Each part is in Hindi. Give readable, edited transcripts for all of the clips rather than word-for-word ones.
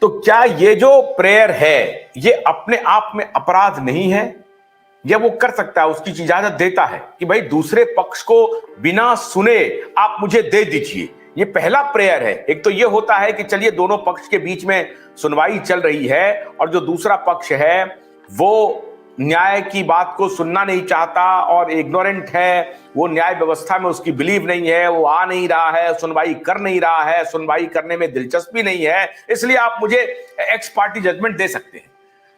तो क्या ये जो प्रेयर है ये अपने आप में अपराध नहीं है? या वो कर सकता है, उसकी इजाजत देता है कि भाई दूसरे पक्ष को बिना सुने आप मुझे दे दीजिए? ये पहला प्रेयर है। एक तो ये होता है कि चलिए दोनों पक्ष के बीच में सुनवाई चल रही है और जो दूसरा पक्ष है वो न्याय की बात को सुनना नहीं चाहता और इग्नोरेंट है, वो न्याय व्यवस्था में उसकी बिलीव नहीं है, वो आ नहीं रहा है, सुनवाई कर नहीं रहा है, सुनवाई करने में दिलचस्पी नहीं है, इसलिए आप मुझे एक्स पार्टी जजमेंट दे सकते हैं।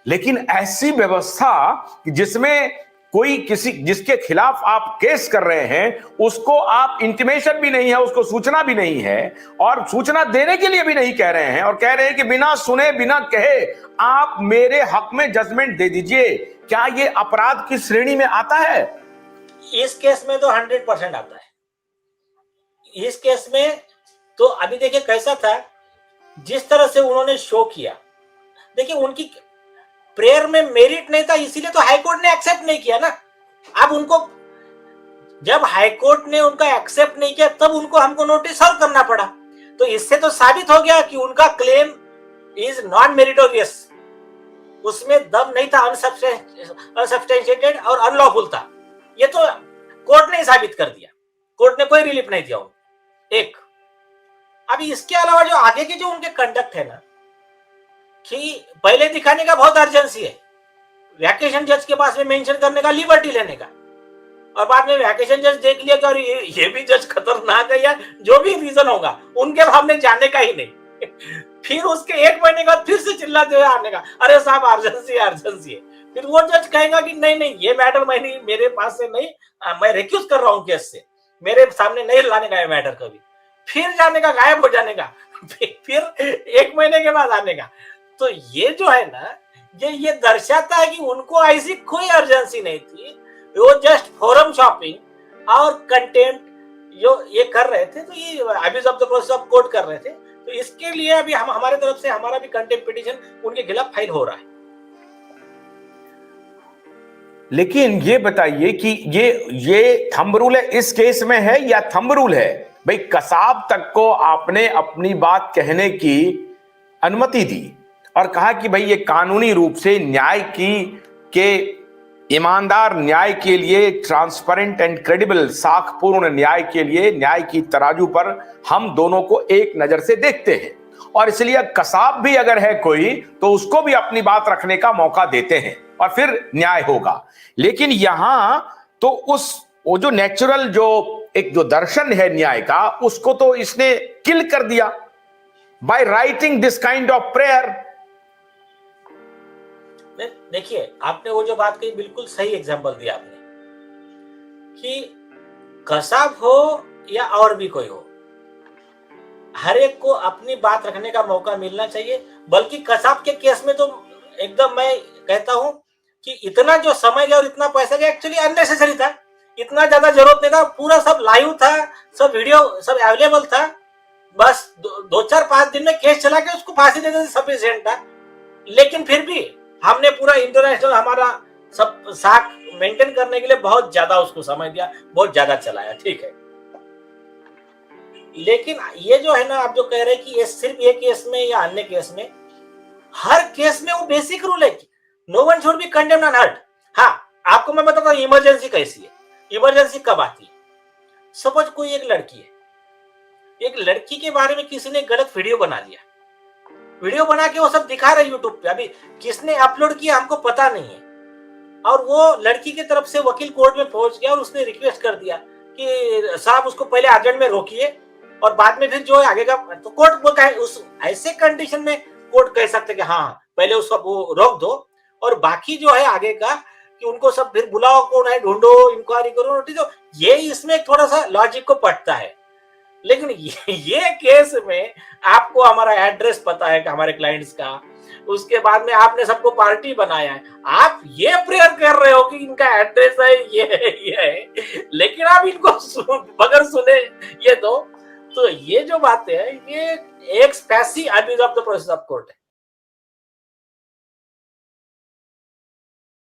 लेकिन ऐसी व्यवस्था जिसमें कोई किसी जिसके खिलाफ आप केस कर रहे हैं उसको आप इंटीमेशन भी नहीं है, उसको सूचना भी नहीं है और सूचना देने के लिए भी नहीं कह रहे हैं और कह रहे हैं कि बिना सुने बिना कहे आप मेरे हक में जजमेंट दे दीजिए, क्या ये अपराध की श्रेणी में आता है? इस केस में तो 100% आता है। इस केस में तो अभी देखिए कैसा था, जिस तरह से उन्होंने शो किया, देखिए उनकी प्रेयर में मेरिट नहीं था, इसीलिए तो हाईकोर्ट ने एक्सेप्ट नहीं किया ना। अब उनको जब हाईकोर्ट ने उनका एक्सेप्ट नहीं किया तब उनको हमको नोटिस सर्व करना पड़ा। तो इससे तो साबित हो गया कि उनका क्लेम इज नॉट मेरिटोरियस, उसमें दम नहीं था, अनसब्सटेंशिएटेड और अनलॉफुल था। ये तो कोर्ट ने साबित कर दिया, कोर्ट ने कोई रिलीफ नहीं दिया उनको। एक अभी इसके अलावा जो आगे के जो उनके कंडक्ट है ना, कि पहले दिखाने का बहुत अर्जेंसी है, वैकेशन जज के पास में मेंशन करने का, लिबर्टी लेने का, और बाद में वैकेशन जज देख लिया कि और ये भी जज खतरनाक है या जो भी रीजन होगा उनके सामने जाने का ही नहीं। फिर उसके 1 महीने बाद फिर से चिल्लाते हुए आने का, अरे साहब अर्जेंसी है अर्जेंसी है। फिर वो जज कहेगा कि नहीं नहीं ये मैटर मैं नहीं, मेरे पास से नहीं, मैं रिक्यूज कर रहा हूँ केस से, मेरे सामने नहीं लाने का मैटर कभी। फिर जाने का, गायब हो जाने का, फिर 1 महीने के बाद आने का। तो ये जो है ना, ये दर्शाता है कि उनको ऐसी कोई अर्जेंसी नहीं थी, वो जस्ट फोरम शॉपिंग और कंटेम्प्ट जो ये कर रहे थे, तो ये abuse of the process of court कर रहे थे। तो इसके लिए अभी हम हमारे तरफ से हमारा भी कंटेम्प्ट पिटीशन उनके खिलाफ फाइल हो रहा है। लेकिन ये बताइए कि ये थंब रूल है इस केस में है या थंब रूल है? भाई कसाब तक को आपने अपनी बात कहने की अनुमति दी और कहा कि भाई ये कानूनी रूप से न्याय के ईमानदार न्याय के लिए, ट्रांसपेरेंट एंड क्रेडिबल, साखपूर्ण न्याय के लिए, न्याय की तराजू पर हम दोनों को एक नजर से देखते हैं और इसलिए कसाब भी अगर है कोई तो उसको भी अपनी बात रखने का मौका देते हैं और फिर न्याय होगा। लेकिन यहां तो वो जो नेचुरल एक जो दर्शन है न्याय का, उसको तो इसने किल कर दिया by writing this kind of prayer. देखिए आपने वो जो बात कही बिल्कुल सही एग्जांपल दिया आपने, कि कसाब हो या और भी कोई हो, हर एक को अपनी बात रखने का मौका मिलना चाहिए। बल्कि कसाब के केस में तो एकदम मैं कहता हूं कि इतना जो समय गया और इतना पैसा गया एक्चुअली अननेसेसरी था, इतना ज्यादा जरूरत नहीं था। पूरा सब लाइव था, सब वीडियो सब अवेलेबल था, बस 2-4-5 दिन में केस चला के उसको फांसी देने से सफिशिएंट था। लेकिन फिर भी हमने पूरा इंटरनेशनल हमारा सब साख मेंटेन करने के लिए बहुत ज्यादा उसको समय दिया, बहुत ज्यादा चलाया, ठीक है। लेकिन ये जो है ना, आप जो कह रहे हैं कि ये सिर्फ ये केस में या अन्य केस में, हर केस में वो बेसिक रूल है कि no one should be condemned unheard. हाँ, आपको मैं बताता हूँ इमरजेंसी कैसी है। इमरजेंसी कब आती है? सपोज कोई एक लड़की है, एक लड़की के बारे में किसी ने गलत वीडियो बना लिया, वीडियो बना के वो सब दिखा रहे यूट्यूब पे, अभी किसने अपलोड किया हमको पता नहीं है, और वो लड़की की तरफ से वकील कोर्ट में पहुंच गया और उसने रिक्वेस्ट कर दिया कि साहब उसको पहले अर्जेंट में रोकिए और बाद में फिर जो आगे का, तो कोर्ट उस ऐसे कंडीशन में कोर्ट कह सकते कि हाँ पहले उसको वो रोक दो और बाकी जो है आगे का कि उनको सब फिर बुलाओ, कौन है ढूंढो, इंक्वायरी करो, नोटिस दो। ये इसमें थोड़ा सा लॉजिक को पटता है। लेकिन ये केस में आपको हमारा एड्रेस पता है कि हमारे क्लाइंट्स का, उसके बाद में आपने सबको पार्टी बनाया है, आप ये प्रेयर कर रहे हो कि इनका एड्रेस है ये है, लेकिन आप इनको बगैर सुने ये दो। तो ये जो बात है ये एक specie abuse of the process of court है।